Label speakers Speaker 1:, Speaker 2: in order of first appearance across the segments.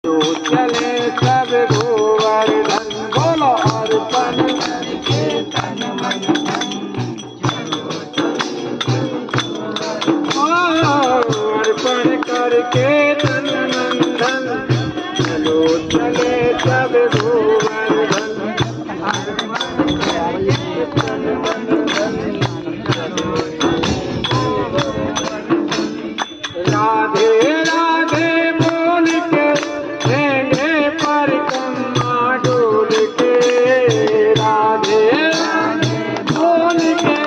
Speaker 1: तो चले सब गोवर्धन बोलो अर्पण करके तन मन धन अर्पण करके तन मन धन चलो चले सब गोवर्धन तन मन धन राधे राधे बोल के देंगे परिक्रमा डोल के राधे राधे बोल के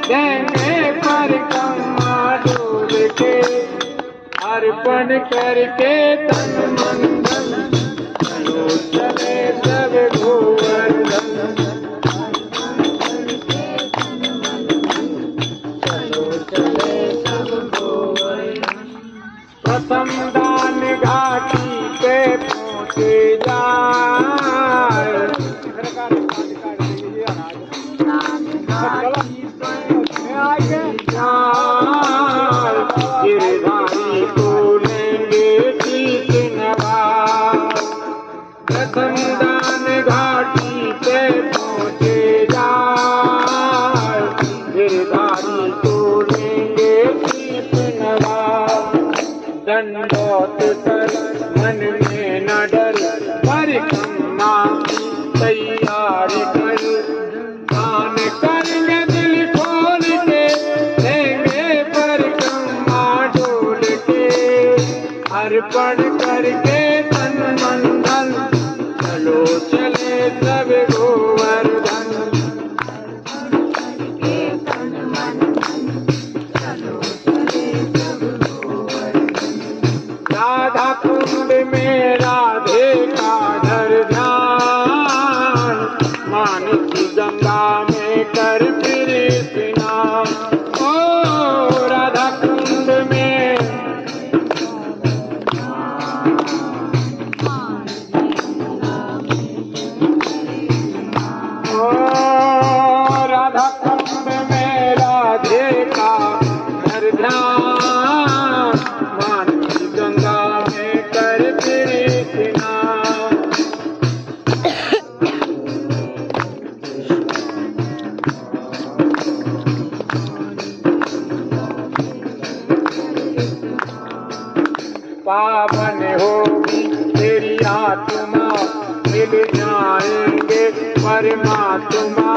Speaker 1: देंगे परिक्रमा डोल के अर्पण करके तन मन धन चलो चले सब गोवर्धन चलो चले सब गोवर्धन प्रथम दान घाटी पे पहुँचे जाए गिरधारी को लेंगे शीश नवाज प्रथम दान घाटी पे पहुँचे जाए गिरधारी को लेंगे शीश नवाज दंडोत कर मन में न डर परिक्रमा की तैयारी कर दान करेंगे दिल खोल के देंगे परिक्रमा डोल के अर्पण करके तन मन धन चलो चले सब गोवर्धन राधा कुंड में राधे का धर ध्यान मानसी गंगा में कर फिर स्नान ओ राधा कुंड में ओ राधा कुंड में राधे का धर ध्यान मानसी गंगा में कर फिर स्नान पावन होगी तेरी आत्मा मिल जाएंगे परमात्मा